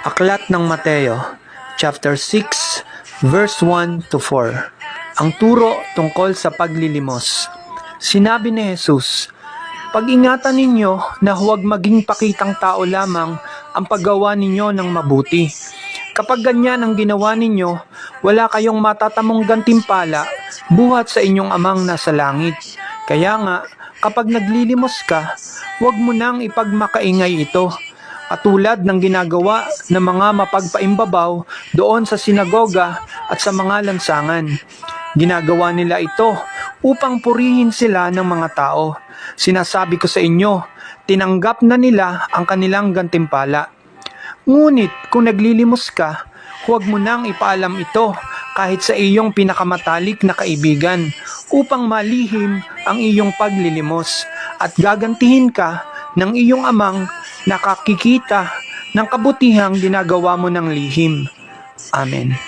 Aklat ng Mateo, chapter 6, verse 1 to 4. Ang turo tungkol sa paglilimos. Sinabi ni Jesus, "Pag-ingatan ninyo na huwag maging pakitang tao lamang ang paggawa ninyo ng mabuti. Kapag ganyan ang ginawa ninyo, wala kayong matatamong gantimpala buhat sa inyong amang nasa langit. Kaya nga, kapag naglilimos ka, huwag mo nang ipagmakaingay ito, katulad ng ginagawa ng mga mapagpaimbabaw doon sa sinagoga at sa mga lansangan. Ginagawa nila ito upang purihin sila ng mga tao. Sinasabi ko sa inyo, tinanggap na nila ang kanilang gantimpala. Ngunit kung naglilimos ka, huwag mo nang ipaalam ito kahit sa iyong pinakamatalik na kaibigan upang malihim ang iyong paglilimos at gagantihin ka ng iyong amang nakakikita ng kabutihang ginagawa mo ng lihim." Amen.